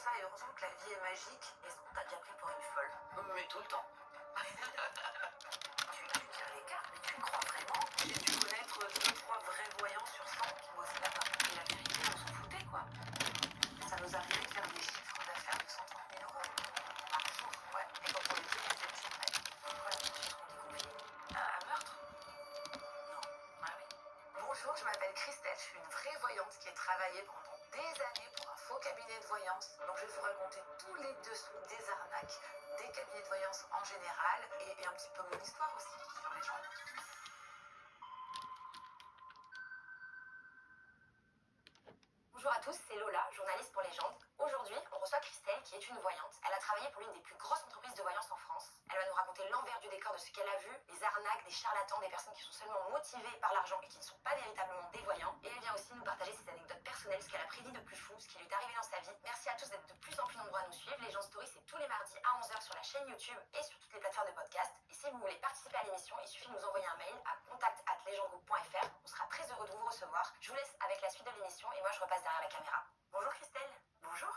ça et heureusement que la vie est magique. Est-ce qu'on t'a déjà pris pour une folle? Mais tout le temps. Tu tires les cartes, mais tu le crois vraiment? J'ai dû connaître 2-3 vrais voyants sur 100 qui bossaient là-bas. Et la vérité, on s'en foutait, quoi. Ça nous arrivait de faire des chiffres d'affaires de 130 000 euros par jour. Ouais. Et quand on les fait, c'était le chiffre. C'est quoi la chose qu'on découvre? Un meurtre? Non. Ah oui. Bonjour, je m'appelle Christelle, je suis une vraie voyante qui a travaillé pendant des années pour un faux cabinet de voyance. Donc je vais vous raconter tous les dessous des arnaques, des cabinets de voyance en général et un petit peu mon histoire aussi sur les gens. Bonjour à tous, c'est Lola, journaliste pour Légende. Aujourd'hui, on reçoit Christelle, qui est une voyante. Elle a travaillé pour l'une des plus grosses entreprises de voyance en France. Elle va nous raconter l'envers du décor de ce qu'elle a vu, les arnaques, des charlatans, des personnes qui sont seulement motivées par l'argent et qui ne sont pas véritablement des voyants. Et elle vient aussi nous partager ses anecdotes personnelles, ce qu'elle a prédit de plus fou, ce qui lui est arrivé dans sa vie. Merci à tous d'être de plus en plus nombreux à nous suivre. Légende Story, c'est tous les mardis à 11h sur la chaîne YouTube et sur toutes les plateformes de podcast. Et si vous voulez participer à l'émission, il suffit de nous envoyer un mail à contact@legendegroup.fr. On sera très heureux de vous recevoir. Je vous laisse avec la suite de l'émission et moi je repasse derrière la caméra. Bonjour Christelle. Bonjour,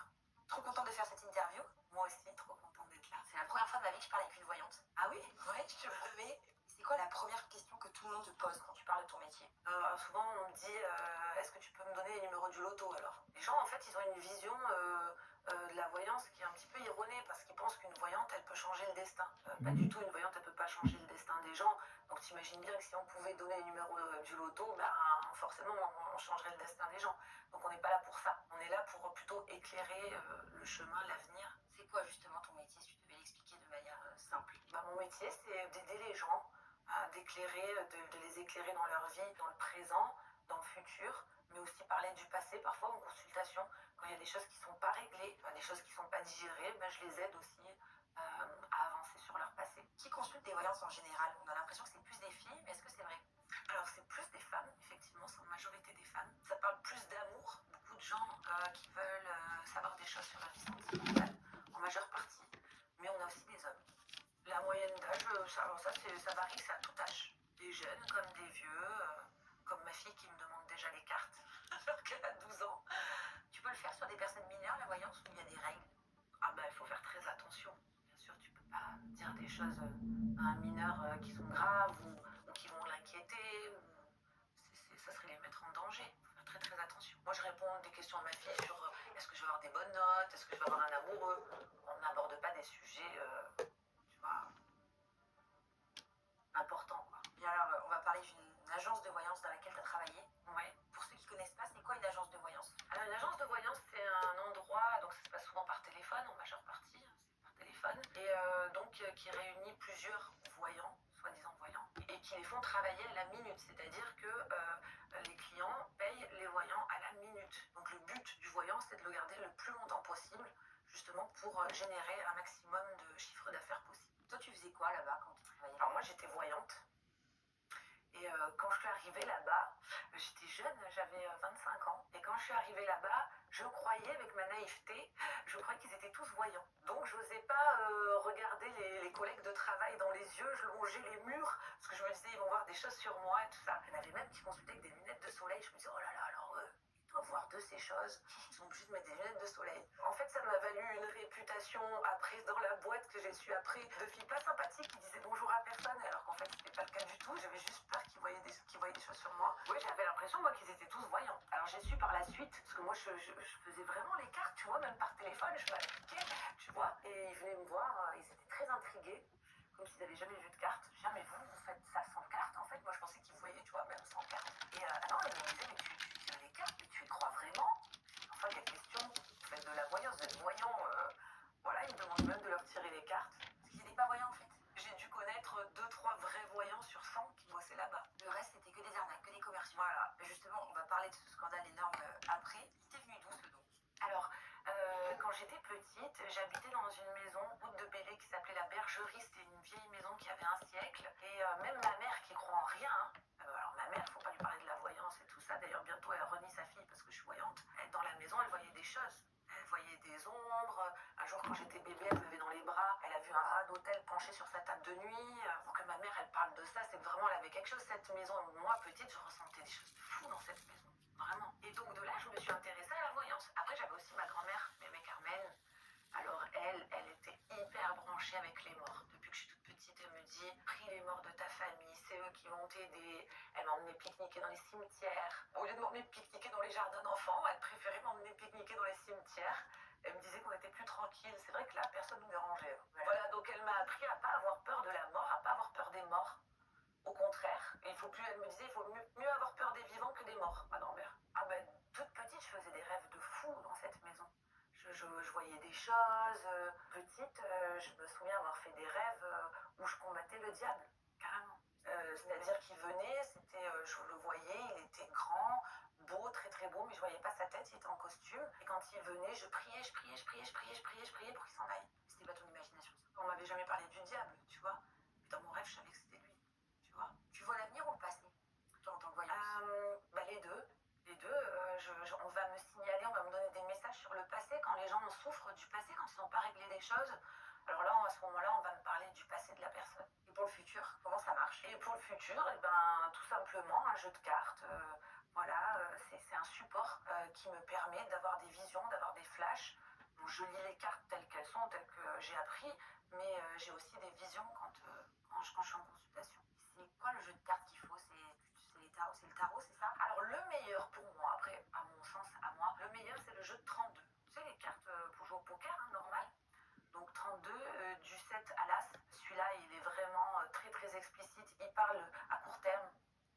trop contente de faire cette interview. Moi aussi, trop contente d'être là. C'est la première fois de ma vie que je parle avec une voyante. Ah oui? Ouais, je te promets. C'est quoi la première question que tout le monde te pose quand tu parles de ton métier? Souvent, on me dit est-ce que tu peux me donner les numéros du loto alors? Les gens, en fait, ils ont une vision de la voyance qui est un petit peu erronée parce qu'ils pensent qu'une voyante, elle peut changer le destin. Pas du tout, une voyante, elle peut pas changer le destin des gens. Donc, t'imagines bien que si on pouvait donner les numéros du loto, ben, forcément, on changerait le destin des gens. Donc, on n'est pas là pour ça. On est là pour plutôt éclairer le chemin, l'avenir. C'est quoi justement ton métier, si tu devais l'expliquer de manière simple? Mon métier, c'est d'aider les gens d'éclairer, de les éclairer dans leur vie, dans le présent, dans le futur, mais aussi parler du passé, parfois en consultation, quand il y a des choses qui ne sont pas réglées, des choses qui ne sont pas digérées, ben, je les aide aussi à avancer sur leur passé. Qui consulte des voyances en général? On a l'impression que c'est plus des filles, mais est-ce que c'est vrai? Alors c'est plus des femmes, effectivement, c'est en majorité des femmes. Ça parle plus d'amour, beaucoup de gens qui veulent savoir des choses sur leur vie sentimentale, en majeure partie, mais on a aussi des hommes. La moyenne d'âge, ça varie, c'est à tout âge. Des jeunes comme des vieux, comme ma fille qui me demande déjà les cartes, alors qu'elle a 12 ans. Tu peux le faire sur des personnes mineures, la voyance, ou il y a des règles? Ah ben, il faut faire très attention. Bien sûr, tu peux pas dire des choses à un mineur qui sont graves ou qui vont l'inquiéter. Ça serait les mettre en danger. Il faut faire très très attention. Moi, je réponds des questions à ma fille sur est-ce que je vais avoir des bonnes notes, est-ce que je vais avoir un amoureux. On n'aborde pas des sujets... important, quoi. Et alors, on va parler d'une agence de voyance dans laquelle tu as travaillé. Ouais. Pour ceux qui ne connaissent pas, c'est quoi une agence de voyance? Alors, une agence de voyance, c'est un endroit, donc ça se passe souvent par téléphone, en majeure partie, c'est par téléphone, et donc qui réunit plusieurs voyants, soi-disant voyants, et qui les font travailler à la minute, c'est-à-dire que les clients payent les voyants à la minute. Donc, le but du voyant, c'est de le garder le plus longtemps possible, justement pour générer un maximum de chiffre d'affaires possible. Toi, tu faisais quoi là-bas quand tu travaillais? Alors moi, j'étais voyante. Et quand je suis arrivée là-bas, j'étais jeune, j'avais 25 ans. Et quand je suis arrivée là-bas, je croyais, avec ma naïveté, je croyais qu'ils étaient tous voyants. Donc je n'osais pas regarder les collègues de travail dans les yeux, je longeais les murs, parce que je me disais, ils vont voir des choses sur moi et tout ça. Il y en avait même qui consultaient avec des lunettes de soleil. Je me disais, oh là là, alors ils doivent voir de ces choses. Ils sont obligés de mettre des lunettes de soleil. En fait, ça m'a valu une réputation après dans la boîte que j'ai su après de filles pas sympathiques qui disaient bonjour à personne, alors qu'en fait, c'était pas le cas du tout. J'avais juste peur qu'ils voyaient des choses sur moi. Oui, j'avais l'impression, moi, qu'ils étaient tous voyants. Alors, j'ai su par la suite, parce que moi, je faisais vraiment les cartes, tu vois, même par téléphone, je m'appliquais, tu vois. Et ils venaient me voir, ils étaient très intrigués, comme s'ils n'avaient jamais vu de cartes. Je disais, mais vous faites ça sans carte, en fait. Moi, je pensais qu'ils voyaient, tu vois, même sans carte. Et non, ils me disaient, mais tu tires les cartes, mais tu y crois vraiment? Enfin, quelle question, vous faites de la voyance, vous êtes voyant, voilà, ils me demandent même de leur tirer les cartes. Parce qu'ils n'étaient pas voyants en fait. J'ai dû connaître 2-3 vrais voyants sur 100 qui bossaient là-bas. Le reste, c'était que des arnaques, que des commerciaux. Voilà. Mais justement, on va parler de ce scandale énorme après. Il t'est venu d'où ce don? Alors, quand j'étais petite, j'habitais dans une maison, route de Bélé, qui s'appelait la Bergerie. C'était une vieille maison qui avait un siècle. Et même ma mère, qui croit en rien, alors ma mère, il ne faut pas lui parler de la voyance et tout ça. D'ailleurs, bientôt, elle renie sa fille parce que je suis voyante. Dans la maison, elle voyait des choses. Elle voyait des ombres. Un jour, quand j'étais bébé, elle m'avait dans les bras. Elle a vu un rat d'hôtel penché sur sa table de nuit. Pour que ma mère, elle parle de ça, c'est que vraiment, elle avait quelque chose. Cette maison, moi, petite, je ressentais des choses fous dans cette maison. Vraiment. Et donc, de là, je me suis intéressée à la voyance. Après, j'avais aussi ma grand-mère, Mémé Carmen, pique-niquer dans les cimetières. Au lieu de m'emmener pique-niquer dans les jardins d'enfants, elle préférait m'emmener pique-niquer dans les cimetières. Elle me disait qu'on était plus tranquille. C'est vrai que là, personne ne nous dérangeait. Voilà, donc elle m'a appris à pas avoir peur de la mort, à pas avoir peur des morts. Au contraire, et il faut plus, elle me disait, il faut mieux avoir peur des vivants que des morts, ma grand-mère. Ah ben, toute petite, je faisais des rêves de fou dans cette maison. Je voyais des choses. Petite, je me souviens avoir fait des rêves où je combattais le diable, carrément. C'est-à-dire qu'il venait, je le voyais, il était grand, beau, très très beau, mais je voyais pas sa tête, il était en costume. Et quand il venait, je priais pour qu'il s'en aille. C'était pas ton imagination, ça. On m'avait jamais parlé du diable, tu vois. Mais dans mon rêve, je savais que c'était lui, tu vois. Tu vois l'avenir ou le passé, toi en tant que voyante? Bah les deux. Les deux, on va me signaler, on va me donner des messages sur le passé quand les gens souffrent du passé, quand ils n'ont pas réglé des choses. Alors là, à ce moment-là, on va me parler du passé de la personne. Et pour le futur, comment ça marche? Et pour le futur, eh ben, tout simplement un jeu de cartes. Voilà, c'est un support qui me permet d'avoir des visions, d'avoir des flashs. Bon, je lis les cartes telles qu'elles sont, telles que j'ai appris, mais j'ai aussi des visions quand je suis en consultation. C'est quoi le jeu de cartes qu'il faut? C'est le tarot, c'est ça? Alors le meilleur pour moi, après, à mon sens, à moi, le meilleur c'est le jeu de 32. Tu sais, les cartes pour jouer au poker, hein, normal. Donc 32, du 7 à l'As. Celui-là, il est vraiment très très explicite. Il parle à court terme.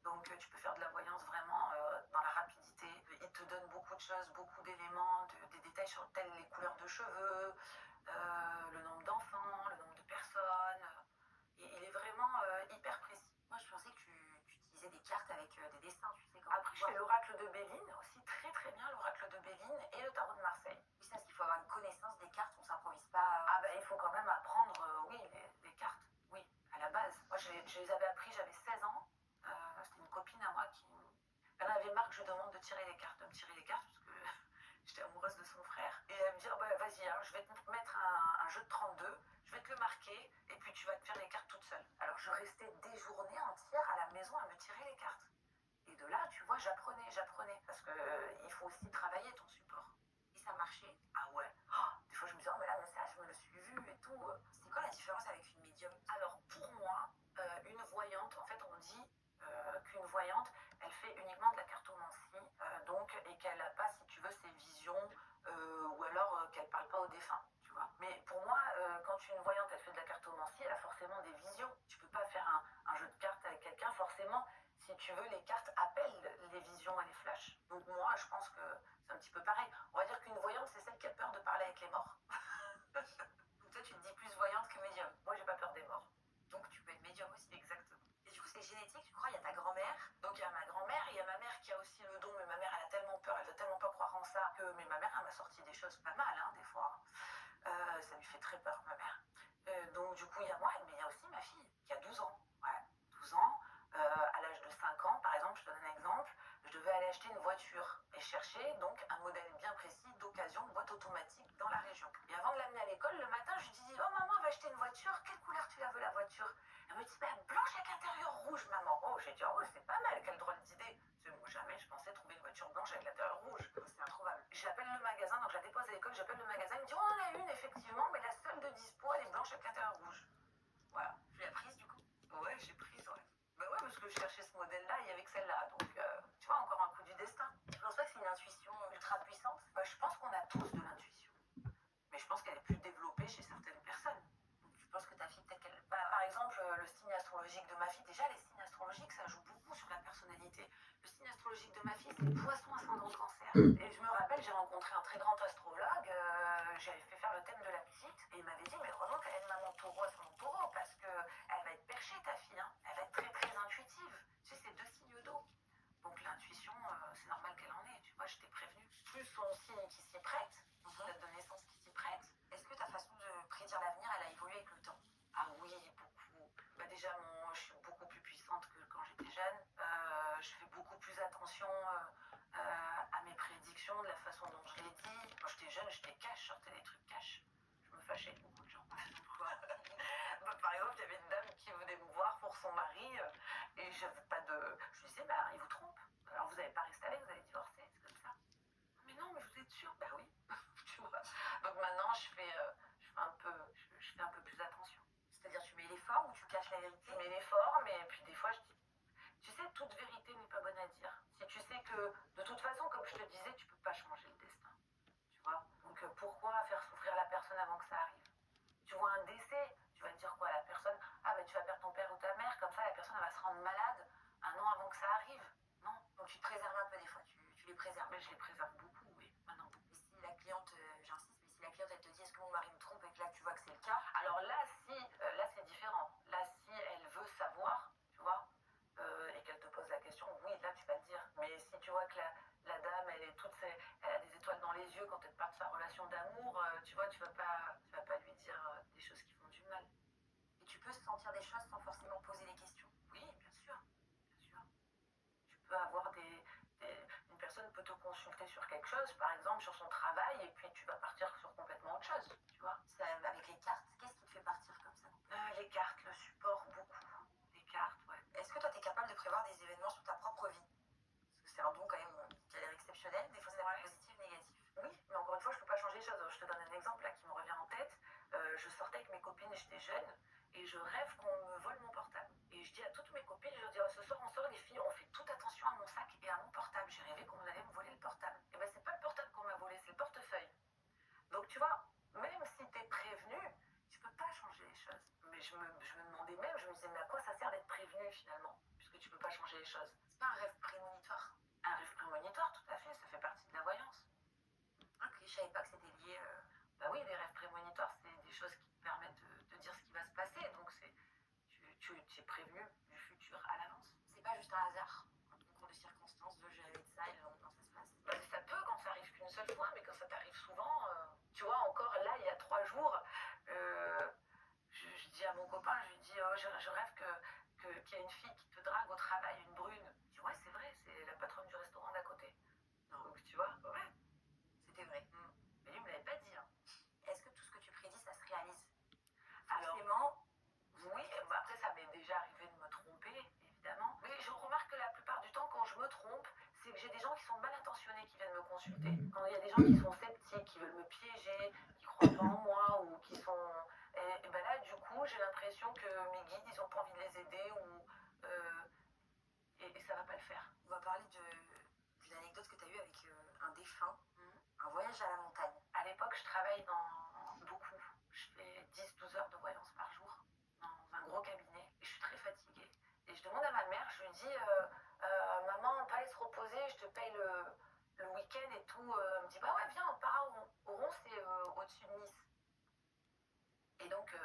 Donc tu peux faire de la voyance vraiment dans la rapidité. Il te donne beaucoup de choses, beaucoup d'éléments, des détails sur telles les couleurs de cheveux, le nombre d'enfants, le nombre de personnes. Et il est vraiment hyper précis. Moi, je pensais que tu utilisais des cartes avec des dessins, tu sais. Après, je fais l'oracle de Béline, aussi très très bien l'oracle de Béline et le tarot de Marseille. Oui, ça, parce qu'il faut avoir une connaissance des cartes, on s'improvise pas. Ah ben, il faut quand même apprendre, oui, les cartes, oui, à la base. Moi, je les avais appris, j'avais 16 ans. C'était une copine à moi qui... Elle en avait marre que je demande de me tirer les cartes, parce que j'étais amoureuse de son frère. Et elle me dit, oh, bah, vas-y, hein, je vais te mettre un jeu de 32, je vais te le marquer, et puis tu vas te faire les cartes toute seule. Alors je restais des journées entières à la maison à me tirer les cartes. Et de là, tu vois, j'apprenais, parce que il faut aussi travailler ton support. Et ça marchait? Ah ouais. Oh, des fois, je me disais, oh, mais là, mais ça, je me le suis vu et tout. C'est quoi la différence avec une médium? Alors, pour moi, une voyante, en fait, on dit qu'une voyante, elle fait uniquement de la cartomancie, donc, et qu'elle n'a pas, si tu veux, ses visions, ou alors qu'elle ne parle pas aux défunts, tu vois. Mais pour moi, quand une voyante, elle fait de la cartomancie, elle a forcément des visions. Tu peux pas faire un jeu de cartes avec quelqu'un, forcément. Si tu veux, les cartes appellent les visions et les flashs. Donc moi, je pense que c'est un petit peu pareil. On va dire qu'une voyante, c'est celle qui a peur de parler avec les morts. Donc toi, tu te dis plus voyante que médium. Moi, j'ai pas peur des morts. Donc tu peux être médium aussi. Exactement. Et du coup, c'est génétique, tu crois? Il y a ta grand-mère. Donc il y a ma grand-mère, il y a ma mère qui a aussi le don, mais ma mère, elle a tellement peur, elle veut tellement pas croire en ça, que... Mais ma mère, elle m'a sorti des choses pas mal, hein, des fois. Ça lui fait très peur, ma mère. Donc du coup, il y a moi, mais il y a aussi ma fille, qui a 12 ans. Ouais, 12 ans. À l'âge de 5 ans, par exemple, je te donne un exemple, je devais aller acheter une voiture et chercher donc un modèle bien précis d'occasion de boîte automatique dans la région. Et avant de l'amener à l'école, le matin, je lui dis, oh maman, on va acheter une voiture, quelle couleur tu la veux la voiture? Elle me dit, bah, blanche avec intérieur rouge, maman. Oh, j'ai dit, oh, c'est pas mal, quelle drôle d'idée. Moi, jamais je pensais trouver une voiture blanche avec l'intérieur rouge. C'est introuvable. J'appelle le magasin, donc je la dépose à l'école, j'appelle le magasin, il me dit, oh, on en a une, effectivement, mais la seule de dispo, elle est blanche avec l'intérieur rouge. Voilà. Tu l'as prise, du coup? Ouais, j'ai prise, ouais. Bah ouais, parce que je cherchais ce modèle-là, il y avait que celle-là. Donc, tu vois, encore un coup du destin. Tu penses pas que c'est une intuition ultra puissante? Je pense qu'on a tous de l'intuition. Mais je pense qu'elle est plus développée chez certaines personnes. Donc, tu penses que ta fille, peut-être qu'elle... par exemple, le signe astrologique de ma fille, déjà, les signes astrologiques, ça joue beaucoup sur la personnalité. Le signe astrologique de ma fille, c'est Poisson ascendant Cancer. Et je me rappelle, j'ai rencontré un très grand astrologue, j'avais fait faire le thème de la petite, et il m'avait dit, mais heureusement qu'elle est maman taureau ascendant taureau, parce qu'elle va être perchée, ta fille, hein. Elle va être très très intuitive. Tu sais, c'est deux signes d'eau. Donc l'intuition, c'est normal qu'elle en ait, tu vois, je t'ai prévenu. Plus son signe qui s'y prête, date de naissance qui s'y prête. Est-ce que ta façon de prédire l'avenir, elle a évolué avec le temps? Ah oui, beaucoup. Bah déjà, je suis beaucoup plus puissante que quand j'étais jeune. Je fais beaucoup plus attention à mes prédictions, de la façon dont je les dis. Quand j'étais jeune, j'étais cash, je sortais des trucs cash. Je me fâchais avec beaucoup de gens. Bah, par exemple, il y avait une dame qui venait me voir pour son mari et j'avais pas de... Je lui disais, bah, il vous trompe. Alors vous n'allez pas rester avec, vous allez divorcer, c'est comme ça. Mais non, mais vous êtes sûr? Bah oui. Tu vois. Donc maintenant, je fais un peu plus attention. C'est-à-dire, tu mets l'effort ou tu caches la vérité? Je mets l'effort, mais puis des fois, je dis, tu sais, toute vérité n'est pas peut-être pas de sa relation d'amour, tu vois, tu vas pas lui dire des choses qui font du mal. Et tu peux sentir des choses sans forcément poser les questions. Oui, bien sûr, bien sûr. Tu peux avoir une personne peut te consulter sur quelque chose, par exemple sur son travail, et puis tu vas partir sur complètement autre chose, tu vois. Ça, avec les cartes, qu'est-ce qui te fait partir comme ça? Les cartes, le support, beaucoup. Les cartes, ouais. Est-ce que toi, tu es capable de prévoir des événements sur ta propre vie? Parce que c'est un don quand même qui a l'air exceptionnel, des fois c'est Ouais. positif, négatif. Oui, mais encore une fois, je peux pas changer les choses. Je te donne un exemple là qui me revient en tête. Je sortais avec mes copines, j'étais jeune, et je rêve qu'on me vole mon portable. Et je dis à toutes mes copines, je leur dis, oh, ce soir on sort les filles, on fait toute attention à mon sac et à mon portable. J'ai rêvé qu'on allait me voler le portable. Et ben c'est pas le portable qu'on m'a volé, c'est le portefeuille. Donc tu vois, même si t'es prévenu, tu peux pas changer les choses. Mais je me demandais même, je me disais, mais à quoi ça sert d'être prévenu finalement, puisque tu peux pas changer les choses. C'est pas un rêve prémonitoire. Un rêve prémonitoire, tout à fait, ça fait partie de la voyance. Ok, je savais pas que c'était lié. Bah oui, les rêves prémonitoires, c'est des choses qui te permettent de dire ce qui va se passer. Donc tu es prévenu du futur à l'avance. C'est pas juste un hasard, un concours de circonstances, de je rêvais de ça et le lendemain ça se passe. Bah, ça peut quand ça arrive qu'une seule fois, mais quand ça t'arrive souvent, tu vois, encore là, il y a 3 jours, je dis à mon copain, je lui dis, oh, je rêve qu'il y a une fille qui te drague au travail, une brune. Il dit, ouais, c'est vrai, c'est la patronne du restaurant d'à côté. Donc tu vois, ouais. C'était vrai. Mais lui, il me l'avait pas dit. Hein. Est-ce que tout ce que tu prédis, ça se réalise? Alors, forcément, oui, après ça m'est déjà arrivé de me tromper, évidemment. Mais je remarque que la plupart du temps, quand je me trompe, c'est que j'ai des gens qui sont mal intentionnés qui viennent me consulter. Quand il y a des gens qui sont sceptiques, qui veulent me piéger, qui croient pas en moi, ou qui sont... Et ben là, du coup, j'ai l'impression que mes guides, ils ont pas envie de les aider, ou... et ça va pas le faire. on va parler d'une anecdote que tu as eue avec un défunt, un voyage à la montagne. À l'époque, je travaille dans beaucoup. Je fais 10-12 heures de voyance par jour dans un gros cabinet et je suis très fatiguée. Et je demande à ma mère, je lui dis maman, on peut aller se reposer, je te paye le week-end et tout. Elle me dit bah ouais, viens, on part à Oron. Oron, c'est au-dessus de Nice. Et donc,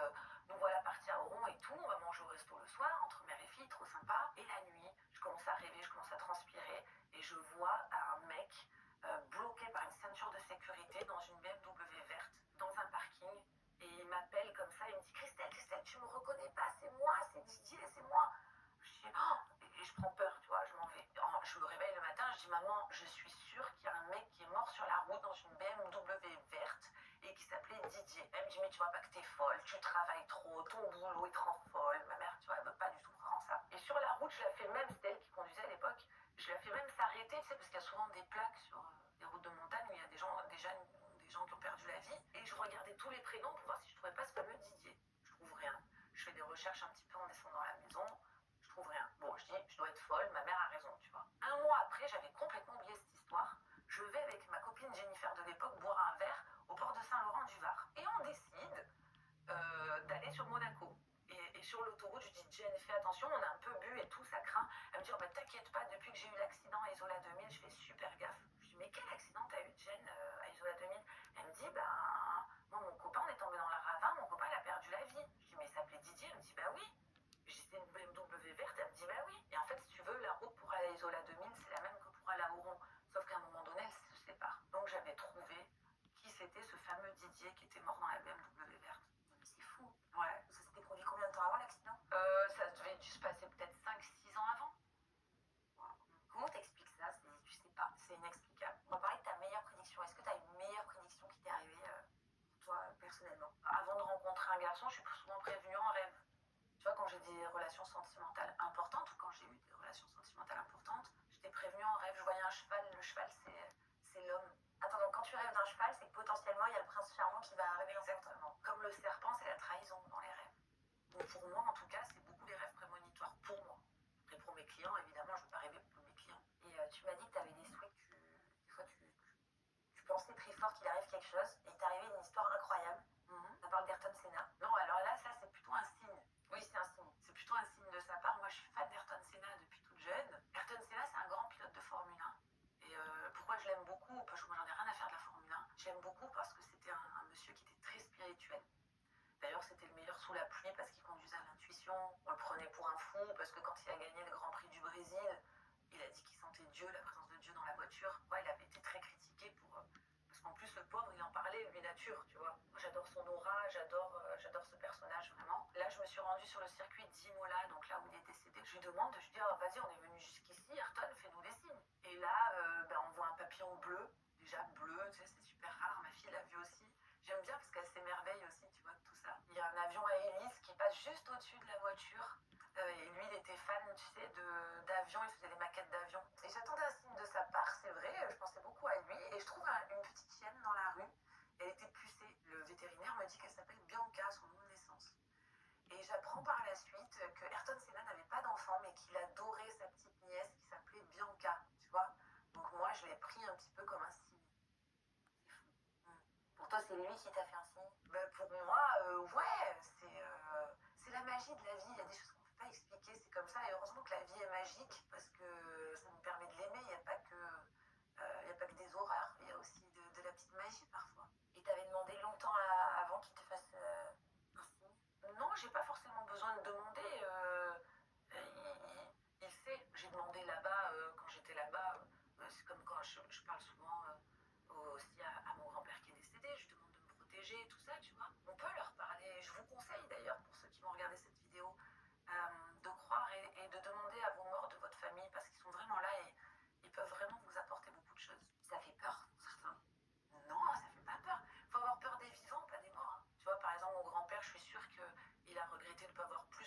nous voilà partis à Oron et tout. On va manger au resto le soir, entre mère et fille, trop sympa. Et la nuit, je commence à rêver, je commence à transpirer et je vois un mec bloqué par une ceinture de sécurité dans une BMW verte, dans un parking. Et il m'appelle comme ça, il me dit Christelle, Christelle, tu me reconnais pas, c'est moi, c'est Didier, c'est moi. Je dis oh, et je prends peur, tu vois, je m'en vais. Je me réveille le matin, je dis maman, je suis sûre qu'il y a un mec qui est mort sur la route dans une BMW verte et qui s'appelait Didier. Elle me dit mais tu vois pas que t'es folle, tu travailles trop, ton boulot il te rend folle. Ma mère, tu vois, elle veut pas du tout croire en ça. Et sur la route, je la fais même, c'était elle qui conduisait à l'époque, je la fais même s'arrêter, tu sais, parce qu'il y a souvent des plaques sur les routes de montagne où il y a des gens, des gens qui ont perdu la vie. Et je regardais tous les prénoms pour voir si je trouvais pas ce fameux Didier. Je trouve rien. Je fais des recherches un petit peu en descendant à la maison. Je trouve rien. Bon, je dis, je dois être folle, ma mère a raison, tu vois. Un mois après, j'avais complètement oublié cette histoire. Je vais avec ma copine Jennifer de l'époque boire un verre au port de Saint-Laurent-du-Var. Et on décide d'aller sur Monaco. Et sur l'autoroute, je dis, Jen, fais attention, on a un peu bu et tout, ça craint. Elle me dit, oh, bah, t'inquiète pas, depuis que j'ai eu l'accident à Isola 2000, je fais super gaffe. Je dis, mais quel accident t'as eu, Jen, à Isola 2000? Elle me dit, ben, moi, mon copain, on est tombé dans la ravin, mon copain, il a perdu la vie. Je dis, mais il s'appelait Didier? Elle me dit, bah oui. Je dis, c'est une BMW verte? Elle me dit, bah oui. Et en fait, si tu veux, la route pour aller à Isola 2000, c'est la même que pour aller à Oron. Sauf qu'à un moment donné, elle se sépare. Donc, j'avais trouvé qui c'était ce fameux Didier qui était mort dans la BMW verte. Mais c'est fou. Ouais. Ça s'était produit combien de temps avant l'accident? Ça devait dû se passer peut-être 5-6 ans avant. Wow. Comment t'expliques ça? Tu sais pas. C'est inexplicable. On va parler de ta meilleure prédiction. Est-ce que tu as une meilleure prédiction qui t'est arrivée, toi, personnellement? Avant de rencontrer un garçon, je suis souvent prévenue en rêve. Tu vois, quand j'ai des relations sentimentales importantes ou quand j'ai eu des relations sentimentales importantes, j'étais prévenue en rêve. Je voyais un cheval. Le cheval, c'est l'homme. Attends, donc quand tu rêves d'un cheval, c'est que potentiellement il y a le prince charmant qui va arriver. Exactement. Comme le serpent, c'est la trahison dans les rêves. Donc pour moi, en tout cas, c'est beaucoup les rêves prémonitoires. Pour moi. Et pour mes clients, évidemment, je veux pas rêver pour mes clients. Et tu m'as dit que tu avais des souhaits que des fois tu pensais très fort qu'il arrive quelque chose et il t'est arrivé une histoire incroyable. Ça parle d'Ayrton Senna. Non, alors là, ça, c'est plutôt un signe. Oui, c'est un signe. C'est plutôt un signe de sa part. Moi, je suis fan d'Ayrton Senna depuis toute jeune. Ayrton Senna, c'est un grand pilote de Formule 1. Et pourquoi je l'aime beaucoup? Parce que moi, j'en ai rien à faire de la Formule 1. Je l'aime beaucoup parce que c'était un monsieur qui était très spirituel. D'ailleurs, c'était le meilleur sous la pluie parce qu'il conduisait à l'intuition. On le prenait pour un fou parce que quand il a gagné le Grand Prix du Brésil, il a dit qu'il sentait Dieu, la présence de Dieu dans la voiture. Ouais, il avait été très critiqué pour... parce qu'en plus, le pauvre, il en parlait, lui, nature, tu vois. Moi, j'adore son aura, j'adore ce personnage, vraiment. Là, je me suis rendue sur le circuit d'Imola, donc là où il est décédé. Je lui demande, je lui dis, oh, vas-y, on est venu jusqu'ici, Ayrton, fais-nous des signes. Et là, on voit un papillon bleu, déjà bleu, tu sais, c'est super rare, ma fille l'a vu aussi. J'aime bien parce qu'elle s'émerveille aussi, tu vois, de tout ça. Il y a un avion à hélice qui passe juste au-dessus de la voiture. Et lui, il était fan, tu sais, d'avions, il faisait des maquettes d'avions. Et j'attendais un signe de sa part, c'est vrai, je pensais beaucoup à lui. Et je trouve une petite chienne dans la rue. Elle était pucée. Le vétérinaire me dit qu'elle s'appelle Bianca, son nom de naissance. Et j'apprends par la suite que Ayrton Senna n'avait pas d'enfant, mais qu'il adorait sa petite nièce qui s'appelait Bianca, tu vois. Donc moi, je l'ai pris un petit peu comme un signe. C'est fou. Pour toi, c'est lui qui t'a fait un signe? Pour moi, ouais, c'est la magie de la vie. Il y a des choses qu'on ne peut pas expliquer, c'est comme ça. Et heureusement que la vie est magique parce que ça nous permet de l'aimer. Il n'y a pas que des horreurs. Il y a aussi de la petite magie parfois. Et t'avais demandé longtemps avant qu'il te fasse un signe? Non, j'ai pas forcément besoin de demander. Il sait. J'ai demandé là-bas, quand j'étais là-bas, c'est comme quand je parle souvent aussi à mon grand-père qui est décédé, je demande de me protéger, tout ça, tu vois. On peut leur parler. Je vous conseille d'ailleurs, pour ceux qui vont regarder cette vidéo, de croire et de demander à vos morts de votre famille parce qu'ils sont vraiment là et ils peuvent vraiment vous apporter beaucoup de choses. Ça fait peur pour certains. Non, ça fait pas peur. Il faut avoir peur des vivants, pas des morts. Hein. Tu vois, par exemple, mon grand-père, je suis sûre qu'il a regretté de ne pas avoir plus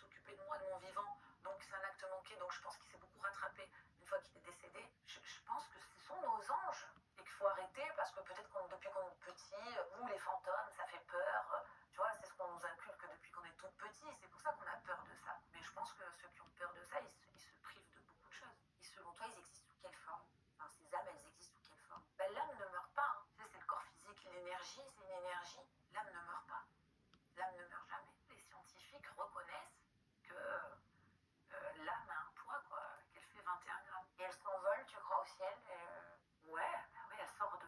s'occuper de moi, de mon vivant. Donc c'est un acte manqué. Donc je pense qu'il s'est beaucoup rattrapé une fois qu'il est décédé. Je pense que ce sont nos anges et qu'il faut arrêter parce que peut-être depuis qu'on est petit, ou les fantômes, ça fait peur. Tu vois, c'est ce qu'on nous inculque depuis qu'on est tout petit. C'est pour ça qu'on a peur de ça. Mais je pense que ceux qui ont peur de ça, ils se privent de beaucoup de choses. Et selon toi, ils existent sous quelle forme? Enfin, ces âmes, elles existent sous quelle forme? L'âme ne meurt pas. Hein. Tu sais, c'est le corps physique. L'énergie, c'est une énergie. L'âme ne meurt pas. L'âme ne meurt jamais. Les scientifiques reconnaissent que l'âme a un poids, quoi, qu'elle fait 21 grammes. Et elle s'envole, tu crois, au ciel? Ouais, elle sort de...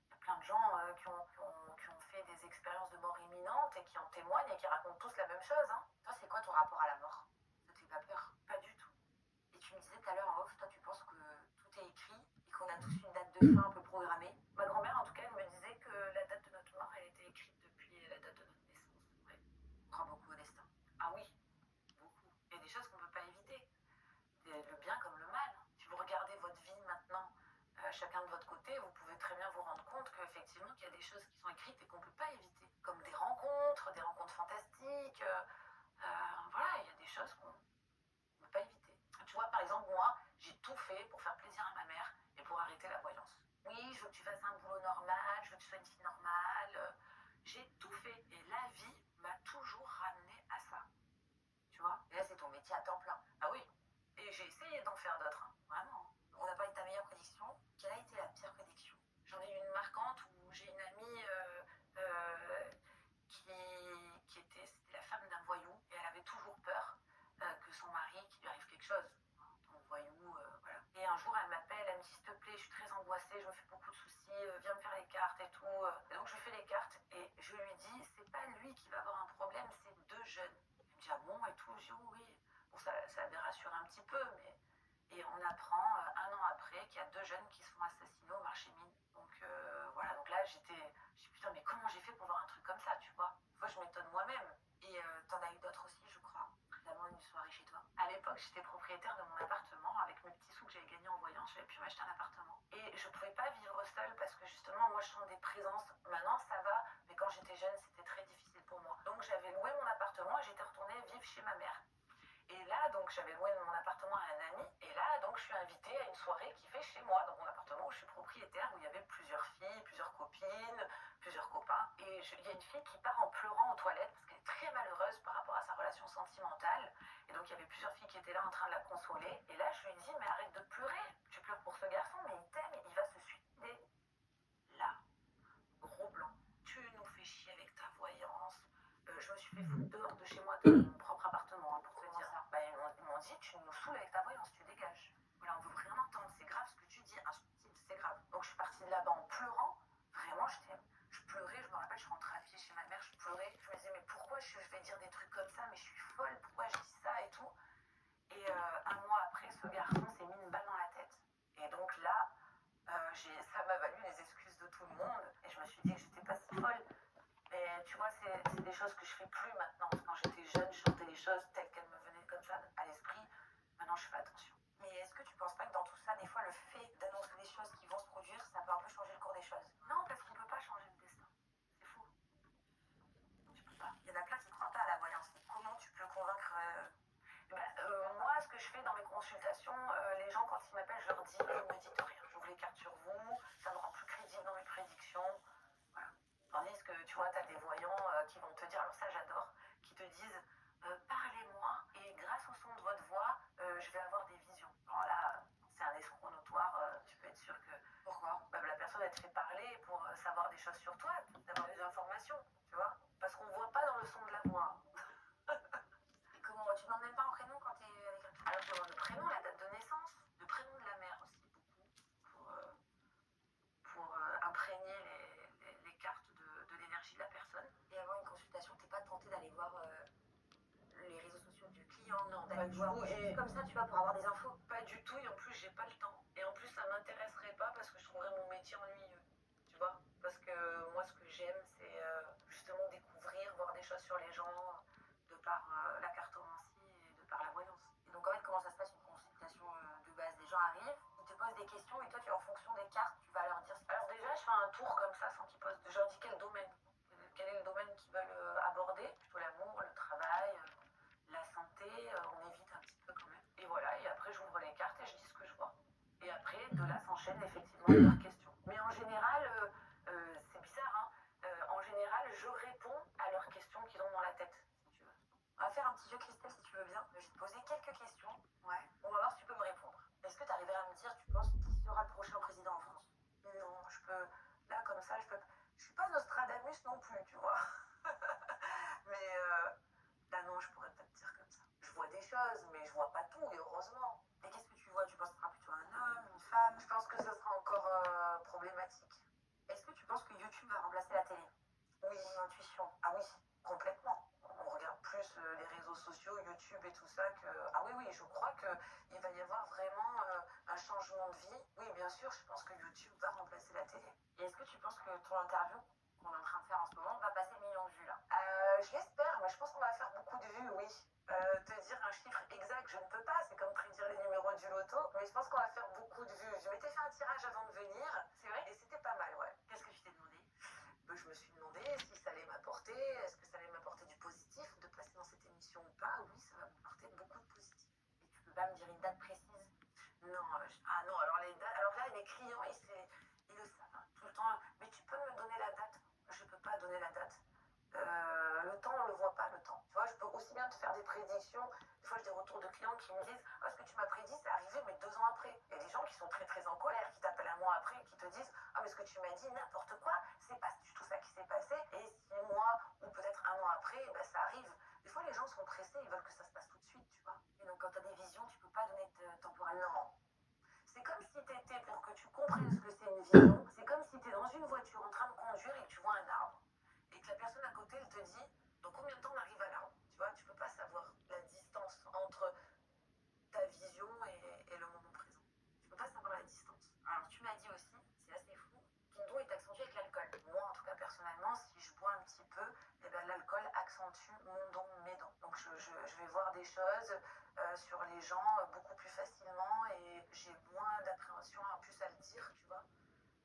Il y a plein de gens qui ont fait des expériences de mort imminente et qui en témoignent et qui racontent tous la même chose. Hein. Toi, c'est quoi ton rapport à la mort? Ça te fait pas peur? Pas du tout. Et tu me disais tout à l'heure en off, toi, tu penses que tout est écrit et qu'on a tous une date de fin un peu programmée? Ma grand-mère, en tout cas, elle me disait que la date de notre mort, elle était écrite depuis la date de notre naissance. Ouais. On croit beaucoup au destin. Ah oui, beaucoup. Il y a des choses qu'on ne peut pas éviter. Le bien comme le mal. Si vous regardez votre vie maintenant, chacun de votre côté, vous pouvez très bien vous rendre compte qu'effectivement, qu'il y a des choses qui sont écrites et qu'on ne peut pas éviter. Comme des rencontres fantastiques. Voilà, il y a des choses qu'on ne peut pas éviter. Tu vois, par exemple, moi, j'ai tout fait pour faire plaisir à ma mère et pour arrêter la voyance. Oui, je veux que tu fasses un boulot normal, je veux que tu sois une fille normale. J'ai tout fait. Et la vie m'a toujours ramené à ça. Tu vois? Et là, c'est ton métier à temps plein. Ah oui. Et j'ai essayé d'en faire d'autres. Hein. Vraiment. On a parlé de ta meilleure prédiction. Quelle a été la pire prédiction? J'en ai eu une marquante où j'ai une amie c'était la femme d'un voyou et elle avait toujours peur que son mari, qu'il lui arrive quelque chose. Ton voyou, voilà. Et un jour, elle m'appelle, elle me dit, s'il te plaît, je suis très angoissée, je me fais beaucoup de soucis, viens me faire les cartes et tout. Et donc, je lui fais les cartes et je lui dis, c'est pas lui qui va avoir un problème, c'est deux jeunes. Elle me dit, ah bon, et tout. Je dis, oh, oui. Bon, ça avait rassuré un petit peu, mais... Et on apprend un an après qu'il y a deux jeunes qui sont assassinés au marché mine. Donc voilà, donc là je dis putain mais comment j'ai fait pour voir un truc comme ça, tu vois. Des fois je m'étonne moi-même. Et t'en as eu d'autres aussi, je crois. Notamment une soirée chez toi. À l'époque j'étais propriétaire de mon appartement avec mes petits sous que j'avais gagnés en voyance, j'avais pu m'acheter un appartement. Et je pouvais pas vivre seule parce que justement moi je sens des présences. Maintenant ça va, mais quand j'étais jeune c'était très difficile pour moi. Donc j'avais loué mon appartement et j'étais retournée vivre chez ma mère. Et là, donc, j'avais loué mon appartement à un ami. Et là, donc, je suis invitée à une soirée qui fait chez moi, dans mon appartement où je suis propriétaire, où il y avait plusieurs filles, plusieurs copines, plusieurs copains. Et il y a une fille qui part en pleurant aux toilettes parce qu'elle est très malheureuse par rapport à sa relation sentimentale. Et donc, il y avait plusieurs filles qui étaient là en train de la consoler. Et là, je lui dis, mais arrête de pleurer. Tu pleures pour ce garçon, mais il t'aime, il va se suicider. Là, gros blanc. Tu nous fais chier avec ta voyance. Je me suis fait foutre dehors de chez moi, de mon propre appartement, hein, pour te dire. Ils m'ont dit, tu nous saoules avec ta voyance, tu dégages. Voilà, on veut rien entendre, c'est grave ce que tu dis, instime, c'est grave. Donc je suis partie de là-bas en pleurant. Vraiment, je pleurais, je me rappelle, je rentrais à pied chez ma mère, je pleurais. Je me disais, mais pourquoi je vais dire des trucs comme ça, mais je suis folle, pourquoi je dis ça et tout. Et un mois après, ce garçon s'est mis une balle dans la tête. Et donc là, ça m'a valu les excuses de tout le monde. choses que je fais plus maintenant. Quand j'étais jeune, je sortais les choses telles qu'elles me venaient comme ça à l'esprit. Maintenant, je fais attention. Mais est-ce que tu penses pas que dans tout ça, des fois, le fait d'annoncer des choses qui vont se produire, ça peut un peu changer le cours des choses? Non, parce qu'on peut pas changer le destin. C'est faux. Tu peux pas. Il y en a plein qui ne croient pas à la voyance. Comment tu peux convaincre moi, ce que je fais dans mes consultations, les gens, quand ils m'appellent, je leur dis, ne me dites rien. J'ouvre les cartes sur vous, ça me rend plus crédible dans mes prédictions. Voilà. Tandis que, tu vois, tu as des voyants qui vont te dire, alors ça j'adore, qui te disent, parlez-moi, et grâce au son de votre voix, je vais avoir des visions. Alors là, c'est un escroc notoire, tu peux être sûr que... Pourquoi? La personne, elle te fait parler pour savoir des choses sur toi, d'avoir des informations, tu vois. Parce qu'on ne voit pas dans le son de la voix. Comment tu demandes même pas un prénom quand tu es avec quelqu'un? Alors, je demande le prénom, la date de naissance, le prénom de la mère aussi, beaucoup, pour imprégner les cartes de l'énergie de la personne. Et avant une consultation, t'es pas tenté d'aller voir les réseaux sociaux du client? Non, pas d'aller du voir tout. Et comme ça, tu vois, pour avoir des infos? Pas du tout, et en plus, j'ai pas le temps. Et en plus, ça m'intéresserait pas parce que je trouverais mon métier ennuyeux, tu vois. Parce que moi, ce que j'aime, c'est justement découvrir, voir des choses sur les gens, de par la cartomancie et de par la voyance. Et donc, en fait, comment ça se passe une consultation de base? Les gens arrivent, ils te posent des questions et toi, en fonction des cartes, tu vas leur dire... Alors déjà, je fais un tour comme ça sans qu'ils posent... Je leur dis quel domaine. Quel est le domaine qu'ils veulent aborder. Plutôt l'amour, le travail, la santé, on évite un petit peu quand même. Et voilà, et après j'ouvre les cartes et je dis ce que je vois. Et après, de là s'enchaînent effectivement leurs questions. Mais en général, c'est bizarre, hein, en général, je réponds à leurs questions qu'ils ont dans la tête, si tu veux. On va faire un petit jeu, Christelle, si tu veux bien. Je vais te poser quelques questions. Ouais. On va voir si tu peux me répondre. Est-ce que tu arriverais à me dire, tu penses, qui sera le prochain président en France? Non, je peux... Là, comme ça, je peux... Je suis pas Nostradamus non plus, tu vois. Mais là, non, je pourrais pas te dire comme ça. Je vois des choses, mais je vois pas tout, et heureusement. Et qu'est-ce que tu vois? Tu penses que ce sera plutôt un homme, une femme? Je pense que ce sera encore problématique. Est-ce que tu penses que YouTube va remplacer la télé? Oui. Mon intuition. Ah oui, complètement. On regarde plus les réseaux sociaux, YouTube et tout ça que... Ah oui, oui, je crois qu'il va y avoir vraiment un changement de vie. Oui, bien sûr, je pense que YouTube va remplacer la télé. Et est-ce que tu penses que ton interview qu'on est en train de faire en ce moment va passer le million de vues là? Je l'espère, mais je pense qu'on va faire beaucoup de vues, oui. Te dire un chiffre exact, je ne peux pas, c'est comme prédire les numéros du loto, mais je pense qu'on va faire beaucoup de vues. Je m'étais fait un tirage avant de venir. C'est vrai? Et c'était pas mal, ouais. Qu'est-ce que tu t'es demandé? Je me suis demandé si ça allait m'apporter, est-ce que ça allait m'apporter du positif de passer dans cette émission ou pas. Oui, ça va m'apporter beaucoup de positif. Et tu peux pas me dire une date précise? Non, ah non, alors les dates, alors là, les clients, ils le savent, hein, tout le temps. Mais tu peux me donner la date? Je peux pas donner la date. Le temps, on le voit pas, le temps. Tu vois, je peux aussi bien te faire des prédictions. Des fois, j'ai des retours de clients qui me disent, ah, ce que tu m'as prédit, c'est arrivé, mais 2 ans après. Il y a des gens qui sont très, très en colère, qui t'appellent un mois après, qui te disent, ah, mais ce que tu m'as dit, n'importe quoi, c'est pas du tout ça qui s'est passé. Et 6 mois, ou peut-être un an après, ben, ça arrive. Des fois, les gens sont pressés, ils veulent que ça se passe tout de suite, tu vois. Et donc, quand tu as des visions, tu peux pas donner de temporalité? Non. C'est comme si t'étais, pour que tu comprennes ce que c'est une vision, c'est comme si t'es dans une voiture en train de conduire et que tu vois un arbre. Et que la personne à côté, elle te dit, dans combien de temps on arrive à l'arbre? Tu vois, tu peux pas savoir la distance entre ta vision et le moment présent. Tu peux pas savoir la distance. Alors, tu m'as dit aussi, c'est assez fou, ton don est accentué avec l'alcool. Moi, en tout cas, personnellement, si je bois un petit peu, eh ben, l'alcool accentue mon don, mes dons. Donc, je vais voir des choses sur les gens beaucoup plus facilement et j'ai moins d'appréhension en plus à le dire, tu vois.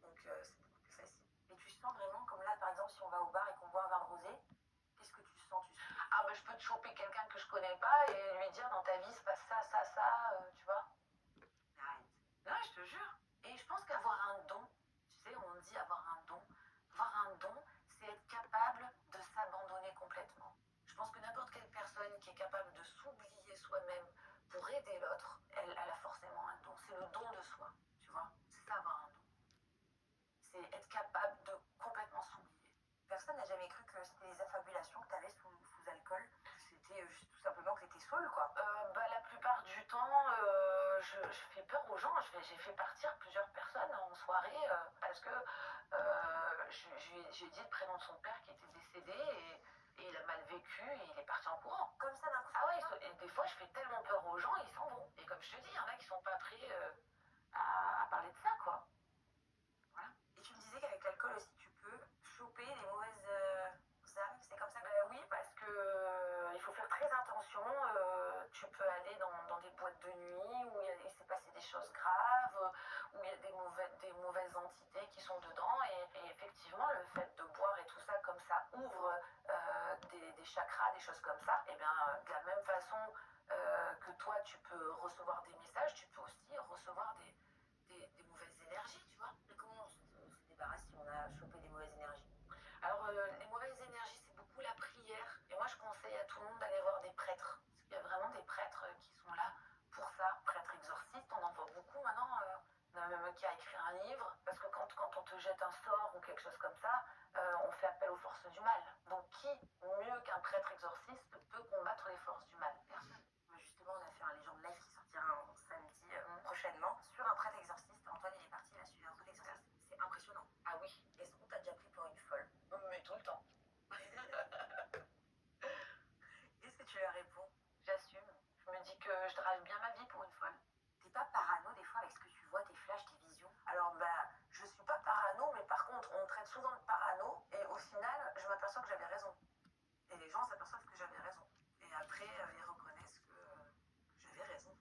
Donc, c'est beaucoup plus facile. Et tu sens vraiment, comme là, par exemple, si on va au bar et qu'on boit un verre de rosé, qu'est-ce que tu sens? Ah, bah, je peux te choper quelqu'un que je connais pas et lui dire, dans ta vie, se passe ça, ça, ça, tu vois. Arrête. Non, je te jure. Et je pense qu'avoir un don, tu sais, on dit avoir un don. Avoir un don, c'est être capable de s'abandonner complètement. Je pense que n'importe quelle personne qui est capable de s'oublier soi-même pour aider l'autre, elle a forcément un don. C'est le don de soi, tu vois. C'est ça, avoir un don. C'est être capable de complètement s'oublier. Personne n'a jamais cru que c'était les affabulations que tu avais sous alcool. C'était juste tout simplement que tu étais saoule, quoi. La plupart du temps, je fais peur aux gens. J'ai fait partir plusieurs personnes en soirée parce que j'ai dit le prénom de son père qui était décédé et il a mal vécu et il est parti en courant. Comme ça, d'un coup. Ah ouais, et des fois, je fais tellement peur aux gens, ils s'en vont. Et comme je te dis, il y en a qui sont pas prêts à parler de ça, quoi. Voilà. Et tu me disais qu'avec l'alcool aussi, tu peux choper les mauvaises âmes, c'est comme ça que... Oui, des choses comme ça, et bien de la même façon que toi tu peux recevoir des messages, tu peux aussi recevoir des mauvaises énergies, tu vois. Et comment on se débarrasse si on a chopé des mauvaises énergies? Alors les mauvaises énergies, c'est beaucoup la prière. Et moi je conseille à tout le monde d'aller voir des prêtres. Parce qu'il y a vraiment des prêtres qui sont là pour ça. Prêtres exorcistes, on en voit beaucoup maintenant. Il y en a même qui a écrit un livre. Parce que quand on te jette un sort ou quelque chose comme ça, on fait appel aux forces du mal. Donc qui, mieux qu'un prêtre exorciste, peut combattre les forces du mal? Personne. Justement, on a fait un Légende Live qui sortira en samedi prochainement sur un prêtre exorciste. Antoine, il est parti, il a suivi un prêtre exorciste. C'est impressionnant. Ah oui, Est-ce qu'on t'a déjà pris pour une folle? mais tout le temps. Qu'est-ce que tu leur réponds? J'assume. Je me dis que je drive bien ma vie pour une folle. T'es pas parano des fois avec ce que tu vois, tes flashs, tes visions? Alors, je suis pas parano, mais par contre, on me traite souvent de parano, et au final, je m'aperçois que j'avais raison. Et les gens s'aperçoivent que j'avais raison. Et après, ils reconnaissent que j'avais raison.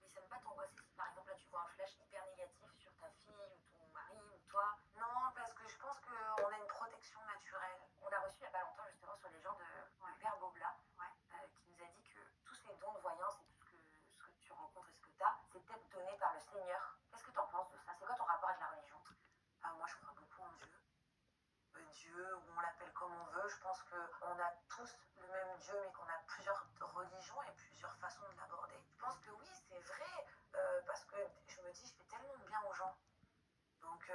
Mais ça ne pas t'angoisser si par exemple là tu vois un flash hyper négatif sur ta fille ou ton mari ou toi? Non, parce que je pense qu'on a une protection naturelle. On a reçu il y a pas longtemps justement sur les gens de le père Bobla, qui nous a dit que tous ces dons de voyance et tout ce que tu rencontres et ce que tu as, c'est peut-être donné par le Seigneur. Qu'est-ce que tu en penses de ça? C'est quoi ton rapport avec la religion? Moi, je crois beaucoup en Dieu. Dieu, ou on l'appelle comme on veut, je pense qu'on a tous le même Dieu, mais qu'on a plusieurs religions et plusieurs façons de l'aborder. Je pense que oui, c'est vrai, parce que je me dis, je fais tellement de bien aux gens. Donc,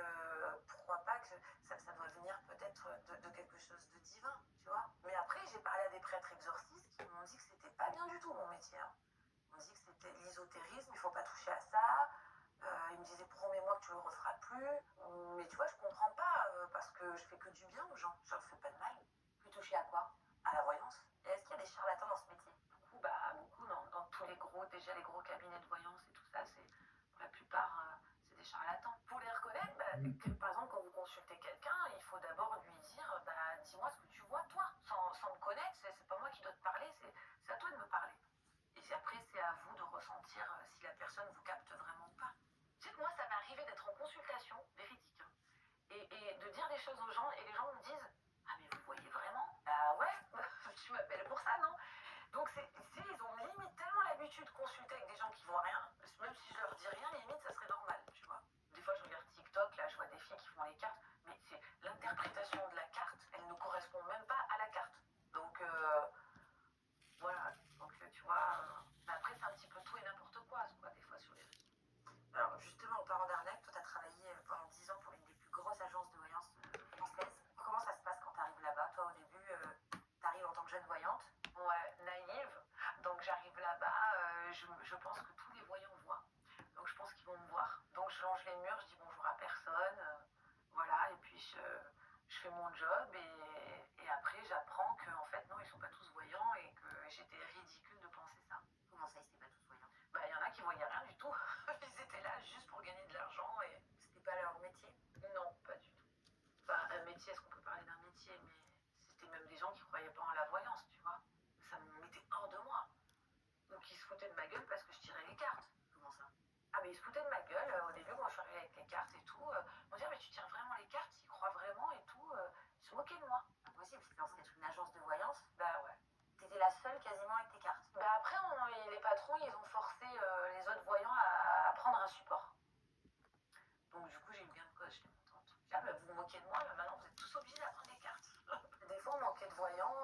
pourquoi pas que ça doit venir peut-être de quelque chose de divin, tu vois. Mais après, j'ai parlé à des prêtres exorcistes qui m'ont dit que c'était pas bien du tout mon métier. Ils m'ont dit que c'était l'ésotérisme, il faut pas toucher à ça. Ils me disaient, promets-moi que tu le referas plus. Mais tu vois, je comprends pas, parce que je fais que du bien aux gens, je leur fais pas de mal. Plus touché à quoi? À la voyance. Et est-ce qu'il y a des charlatans dans ce métier? Beaucoup dans tous les gros, déjà les gros cabinets de voyance et tout ça, c'est pour la plupart, c'est des charlatans. Pour les reconnaître, par exemple, quand vous consultez quelqu'un, il faut d'abord lui dire, dis-moi ce que tu vois, toi, sans me connaître, c'est pas moi qui dois te parler, c'est à toi de me parler. Et après, c'est à vous de ressentir si la personne vous capte vraiment ou pas. Tu sais que moi, ça m'est arrivé d'être en consultation, véridique, hein, et de dire des choses aux gens, et les gens me disent, ah mais vous voyez vraiment? Bah ouais, tu m'appelles pour ça, non? Donc ils ont limite tellement l'habitude de consulter avec des gens qui voient rien, même si je leur dis rien, limite ça serait normal, tu vois. Des fois je regarde TikTok, là je vois des filles qui font les cartes, mais c'est l'interprétation de la carte, elle ne correspond même pas à la carte. Donc voilà, donc tu vois, mais après c'est un petit peu tout et n'importe quoi des fois sur les réseaux. Alors justement, en parlant d'arnaque, toi tu as travaillé pendant 10 ans pour une des plus grosses agences de voyance françaises. Comment ça se passe quand tu arrives là-bas? Toi au début, tu arrives en tant que jeune voyante. Ouais, naïve. Donc j'arrive là-bas, je pense que tous les voyants voient. Donc je pense qu'ils vont me voir. Donc je longe les murs, je dis bonjour à personne. Voilà, et puis je fais mon job, et après j'apprends qu'en fait non, ils sont pas tous voyants et que j'étais ridicule de penser ça. Comment ça, ils étaient pas tous voyants? Il y en a qui voyaient rien du tout. Ils étaient là juste pour gagner de l'argent et C'était pas leur métier? non, pas du tout. Enfin, un métier, est-ce qu'on peut parler d'un métier? Mais c'était même des gens qui croyaient pas en la voyance, tu vois. Ça me mettait hors de moi. Donc ils se foutaient de ma gueule parce que je tirais les cartes. Comment ça? Ah mais ils se foutaient de ma gueule au début quand je suis arrivée avec les cartes et tout. Ils m'ont dit, ah, mais tu tires vraiment les cartes, ils croient vraiment et tout. Ils se moquaient de moi. Impossible, c'était censé être une agence de voyance. Bah ouais. T'étais la seule quasiment avec tes cartes. Après, les patrons, ils ont forcé les autres voyants à prendre un support. Donc du coup, j'ai eu gain de cause, j'étais contente. Ah bah vous vous moquez de moi, là maintenant vous êtes tous obligés d'apprendre les cartes. Des fois, on manquait de voyants,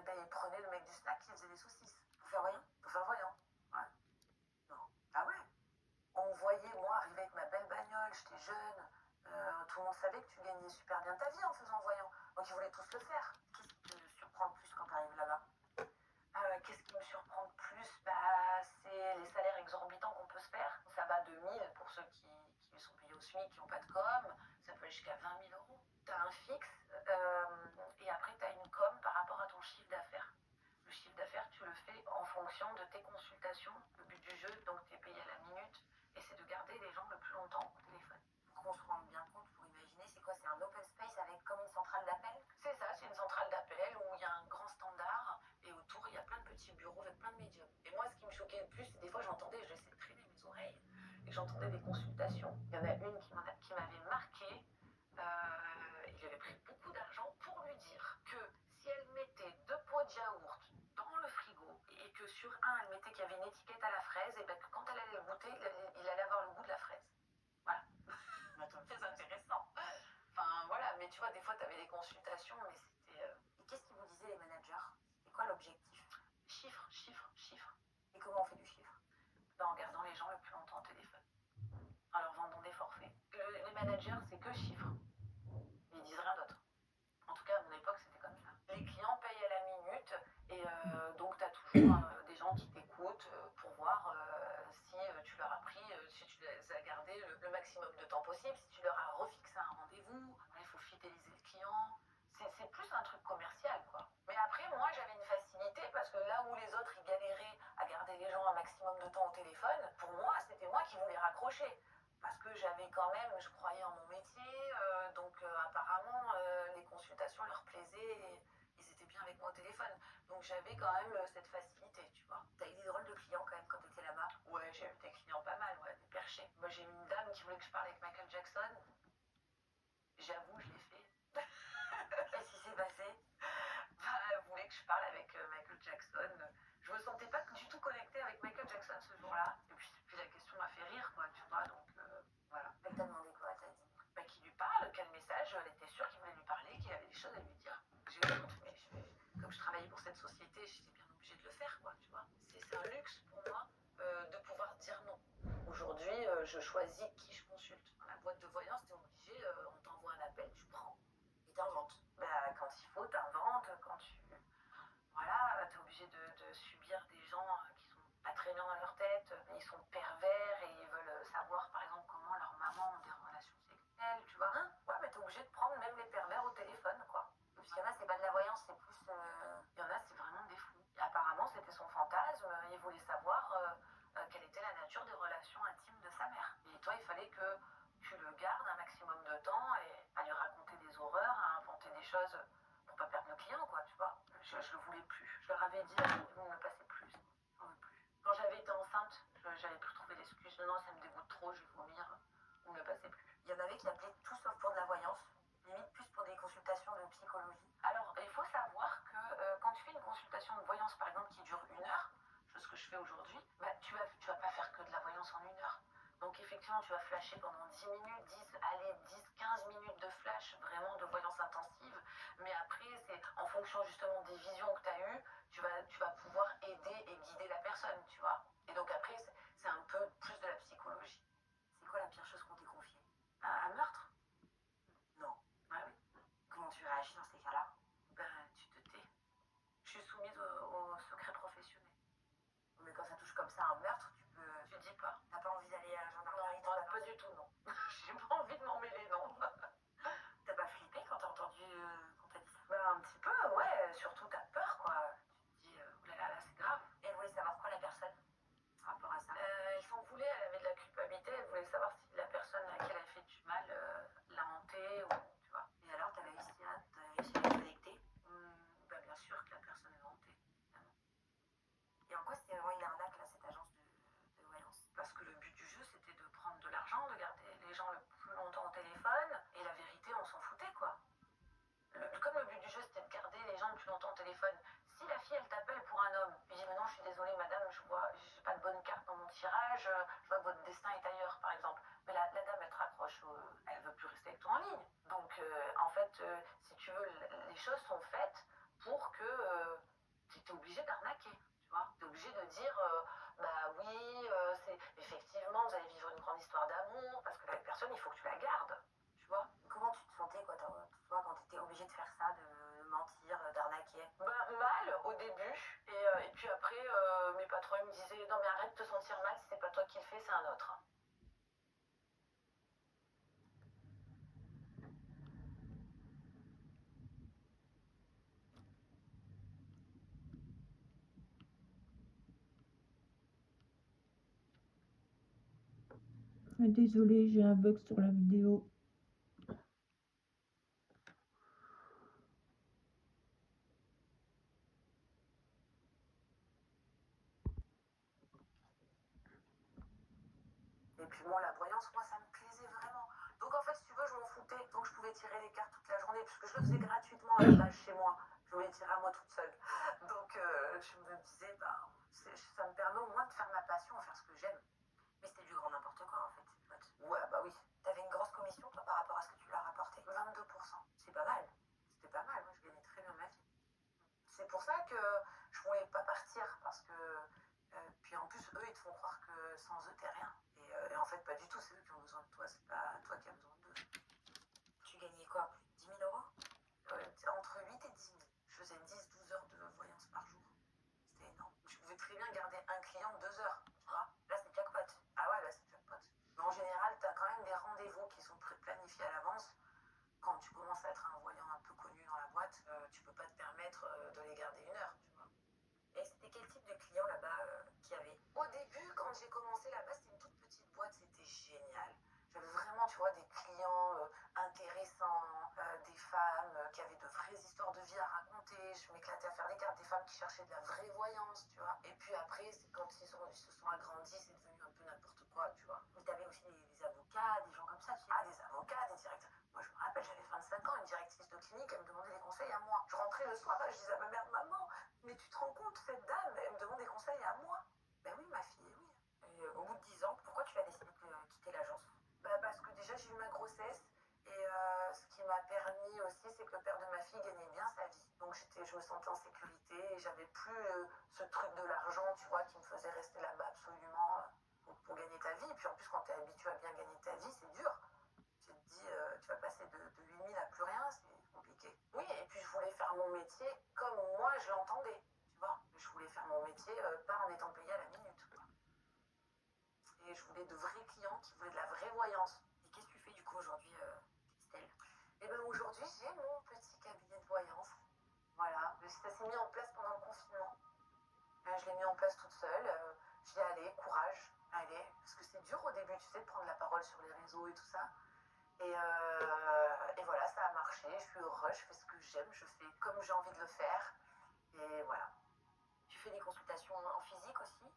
ils prenaient le mec du snack qui faisait des saucisses. Pour faire voyant? Pour faire voyant. Ouais. Non. Ah ouais. On me voyait, moi, arriver avec ma belle bagnole, j'étais jeune. Tout le monde savait que tu gagnais super bien ta vie en faisant voyant. Donc ils voulaient tous le faire. Qu'est-ce qui te surprend le plus quand t'arrives là-bas? Qu'est-ce qui me surprend le plus? C'est les salaires exorbitants qu'on peut se faire. Ça va de 1000 pour ceux qui sont payés au SMIC, qui n'ont pas de com. Ça peut aller jusqu'à 20 000 euros. Tu as un fixe, et après tu as une com par rapport à ton chiffre d'affaires. Le chiffre d'affaires, tu le fais en fonction de tes consultations. Le but du jeu, donc tu es payé à la minute, et c'est de garder les gens le plus longtemps au téléphone. Pour qu'on se rende bien compte, pour imaginer, c'est quoi? C'est un open space avec comme une centrale d'appel? C'est ça, c'est une centrale d'appel où il y a un grand standard, et autour il y a plein de petits bureaux avec plein de médiums. Et moi, ce qui me choquait le plus, c'est des fois j'entendais, j'essaie de traîner mes oreilles, et j'entendais des consultations. Il y en a une qui m'avait marqué. Il avait pris beaucoup d'argent pour lui dire que si elle mettait 2 pots de yaourt consultation, mais c'était Et qu'est-ce qu'ils vous disaient les managers? C'est quoi l'objectif? chiffres, chiffres, chiffres. Et comment on fait du chiffre? En gardant les gens le plus longtemps au téléphone, en leur vendant des forfaits. Les managers, c'est que chiffres. Ils disent rien d'autre. En tout cas, à mon époque, c'était comme ça. Les clients payent à la minute et donc tu as toujours des gens qui t'écoutent pour voir si tu leur as pris, si tu les as gardés le maximum de temps possible, si tu leur as refixé un rendez-vous. Il faut fidéliser le client. C'est plus un truc commercial, quoi. Mais après, moi, j'avais une facilité parce que là où les autres, ils galéraient à garder les gens un maximum de temps au téléphone, pour moi, c'était moi qui voulais raccrocher. Parce que j'avais quand même, je croyais en mon métier, donc apparemment, les consultations leur plaisaient et ils étaient bien avec moi au téléphone. Donc j'avais quand même cette facilité, tu vois. T'as eu des drôles de clients quand même quand t'étais là-bas? Ouais, j'ai eu des clients pas mal, ouais, des perchés. Moi, j'ai eu une dame qui voulait que je parle avec Michael Jackson. J'avoue, je l'ai fait. Qu'est-ce qui s'est passé? Elle voulait que je parle avec Michael Jackson. Je me sentais pas du tout connectée avec Michael Jackson ce jour-là. Et puis la question m'a fait rire, quoi, tu vois. Donc voilà. Elle t'a demandé quoi? Elle t'a dit? Bah, qu'il lui parle, quel message, elle était sûre qu'il voulait lui parler, qu'il avait des choses à lui dire. J'ai eu honte, mais comme je travaillais pour cette société, j'étais bien obligée de le faire, quoi, tu vois. C'est un luxe pour moi de pouvoir dire non. Aujourd'hui, je choisis qui je consulte. Dans la boîte de voyance, t'es obligé, on t'envoie un appel, tu prends. Et t'inventes? Bah, quand il faut, t'inventes, quand tu... Voilà, t'es obligé de subir des gens qui sont pas très bien dans leur tête, ils sont pervers et ils veulent savoir, par exemple, comment leurs mamans ont des relations sexuelles, tu vois. Hein, ouais, mais t'es obligé de prendre même les pervers au téléphone, quoi. Parce qu'il y en a, c'est pas de la voyance, c'est plus. Il y en a, c'est vraiment des fous. Et apparemment, c'était son fantasme, il voulait savoir quelle était la nature des relations intimes de sa mère. Et toi, il fallait que tu le gardes un maximum de temps et à lui raconter des horreurs, à inventer des choses pour pas perdre le client, quoi, tu vois. Je le voulais plus. Je leur avais dit, vous ne me passez plus. J'en veux plus. Quand j'avais été enceinte, j'avais plus trouvé l'excuse. Non, ça me dégoûte trop, je vais vomir. Vous ne me passez plus. Il y en avait qui appelaient tout sauf pour de la voyance, limite plus pour des consultations de psychologie. Alors, il faut savoir que quand tu fais une consultation de voyance, par exemple, qui dure 1 heure, chose que je fais aujourd'hui, bah, tu vas pas faire que de la voyance en 1 heure. Donc, effectivement, tu vas flasher pendant 10 minutes, 15 minutes de flash, vraiment de voyance intensive. Mais après, c'est en fonction justement des visions que tu as eues, tu vas pouvoir aider et guider la personne, tu vois. Et donc, après, c'est un peu plus de la psychologie. C'est quoi la pire chose qu'on t'ait confiée? Un meurtre? Non. Ah oui. Comment tu réagis dans ces cas-là? Ben, tu te tais. Je suis soumise au secret professionnel. Mais quand ça touche comme ça un meurtre, tu peux. Tu dis pas. T'as pas envie d'aller à la Non, gendarmerie? pas du tout, non. J'ai pas envie de m'en mêler, non. T'as pas flippé quand t'as entendu qu'on t'a dit ça? Ben, un petit peu, ouais. Surtout, t'as peur, quoi. Tu te dis, oulala, là, c'est grave. Et elle voulait savoir quoi la personne par rapport à ça? Elle s'en voulait, elle avait de la culpabilité. Elle voulait savoir si la personne à qui elle avait fait du mal l'a hantée ou, tu vois. Et alors, t'as réussi à les connecter? Ben, bien sûr que la personne l'a hantée, évidemment. Et en quoi c'était vraiment une arnaque, là, cette agence de voyance? Parce que le but du jeu, c'était de prendre de l'argent, de garder les gens le plus longtemps au téléphone. Et la vérité, on s'en foutait, quoi. Comme le but du jeu, c'était de garder les gens le plus longtemps au téléphone. Si la fille, elle t'appelle pour un homme, puis dit, mais non, je suis désolée, madame, j'ai pas de bonne carte dans mon tirage, je vois que votre destin est ailleurs, par exemple. Mais la dame, elle te raccroche, elle veut plus rester avec toi en ligne. Donc, en fait, si tu veux, les choses sont faites pour que tu es obligé d'arnaquer, tu vois. Tu es obligé de dire, bah oui, c'est effectivement, vous allez vivre une grande histoire d'amour, parce que la personne, il faut que tu la gardes, tu vois. Comment tu te sentais, quoi, toi, quand t'étais obligé de faire ça, de mentir, d'arnaquer? Ben, mal au début, et puis après, mes patrons ils me disaient, non mais arrête de te sentir mal, si c'est pas toi qui le fais, c'est un autre. Ah, désolée, j'ai un bug sur la vidéo. Et puis moi, la voyance, moi, ça me plaisait vraiment. Donc en fait, si tu veux, je m'en foutais. Donc je pouvais tirer les cartes toute la journée, puisque je le faisais gratuitement à la base chez moi. Je voulais tirer à moi toute seule. Donc je me disais, bah, ça me permet au moins de faire ma passion, faire ce que j'aime. Mais c'était du grand n'importe quoi, en fait, cette boîte. Ouais, bah oui. T'avais une grosse commission, toi, par rapport à ce que tu leur apportais? 22%. C'est pas mal. que je voulais pas partir parce que. Puis en plus, eux, ils te font croire que sans eux, t'es rien. Et en fait, pas du tout. C'est eux qui ont besoin de toi. C'est pas toi qui as besoin d'eux. Tu gagnais quoi? Plus de 10 000 euros? Entre 8 et 10 000. Je faisais 10-12 heures de voyance par jour. C'était énorme. Je pouvais très bien garder un client 2 heures. Tu vois. Là, c'est jackpot. Ah ouais, là, c'est jackpot. Mais en général, t'as quand même des rendez-vous qui sont planifiés à l'avance. Quand tu commences à être un voyant un peu connu dans la boîte, tu peux pas te permettre de les garder 1 heure, tu vois. Et c'était quel type de client là-bas qu'il y avait? Au début, quand j'ai commencé là-bas, c'était une toute petite boîte, c'était génial. J'avais vraiment, tu vois, des clients intéressants, des femmes qui avaient de vraies histoires de vie à raconter. Je m'éclatais à faire les cartes, des femmes qui cherchaient de la vraie voyance, tu vois. Et puis après, quand ils se sont agrandis, c'est devenu un peu n'importe quoi, tu vois. Mais t'avais aussi des avocats, des gens comme ça, tu sais. Ah, des avocats, des directeurs. Moi, je me rappelle, j'avais 25 ans, une directrice de clinique, elle me demandait des conseils à moi. Je rentrais le soir, je disais à ma mère, maman, mais tu te rends compte, cette dame, elle me demande des conseils à moi. Ben oui, ma fille, oui. Et au bout de 10 ans, pourquoi tu as décidé de quitter l'agence? Bah parce que déjà, j'ai eu ma grossesse. Et ce qui m'a permis aussi, c'est que le père de ma fille gagnait bien sa vie. Donc je me sentais en sécurité et j'avais plus ce truc de l'argent, tu vois, qui me faisait rester là-bas absolument pour gagner ta vie. Et puis en plus, quand tu es habitué à bien gagner ta vie, c'est dur. Tu te dis, tu vas passer de 8 000 à plus rien, c'est compliqué. Oui, et puis je voulais faire mon métier comme moi je l'entendais, tu vois. Je voulais faire mon métier pas en étant payé à la minute, quoi. Et je voulais de vrais clients qui voulaient de la vraie voyance. Et qu'est-ce que tu fais du coup aujourd'hui, Christelle? Et bien aujourd'hui, j'ai mon petit cabinet de voyance. Voilà, ça s'est mis en place pendant le confinement. Je l'ai mis en place toute seule. J'y allais, courage, allez. Parce que c'est dur au début, tu sais, de prendre la parole sur les réseaux et tout ça. Et voilà, ça a marché. Je suis heureuse, je fais ce que j'aime, je fais comme j'ai envie de le faire. Et voilà. Tu fais des consultations en physique aussi?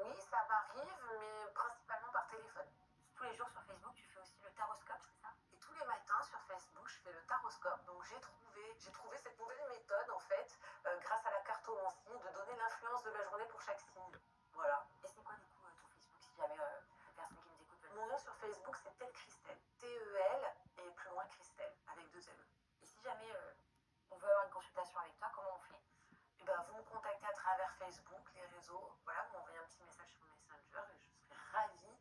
Oui, ça m'arrive, mais principalement par téléphone. Tous les jours sur Facebook, tu fais aussi le taroscope, c'est ça? Et tous les matins sur Facebook, je fais le taroscope. Donc j'ai trouvé cette nouvelle méthode en fait, grâce à la cartomancie, de donner l'influence de la journée pour chaque signe. Voilà. Et c'est quoi du coup ton Facebook si jamais les personnes qui nous écoutent veulent... Mon nom sur Facebook c'est Tel Christelle. T-E-L et plus loin Christelle, avec 2 L. Et si jamais on veut avoir une consultation avec toi, comment on fait? Et ben, vous me contactez à travers Facebook, les réseaux. Voilà, vous m'envoyez un petit message sur Messenger et je serai ravie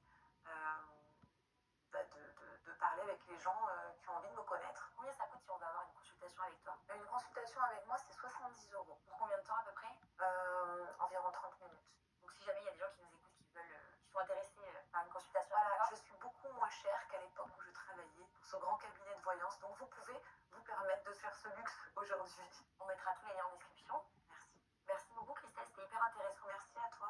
de parler avec les gens qui ont envie de me connaître. Combien ça coûte si on veut avoir une consultation avec toi? Une consultation avec moi, c'est 70 euros. Pour combien de temps à peu près? Environ 30 minutes. Donc si jamais il y a des gens qui nous écoutent, qui sont intéressés par une consultation avec Voilà, toi, je suis beaucoup moins chère qu'à l'époque où je travaillais pour ce grand cabinet de voyance. Donc vous pouvez vous permettre de faire ce luxe aujourd'hui. on mettra tous les liens en description. Merci. Merci beaucoup Christelle, c'était hyper intéressant. Merci à toi.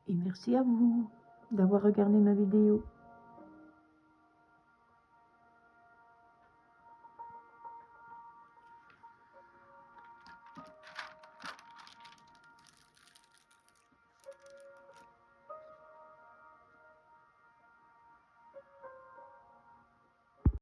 Et merci à vous d'avoir regardé ma vidéo.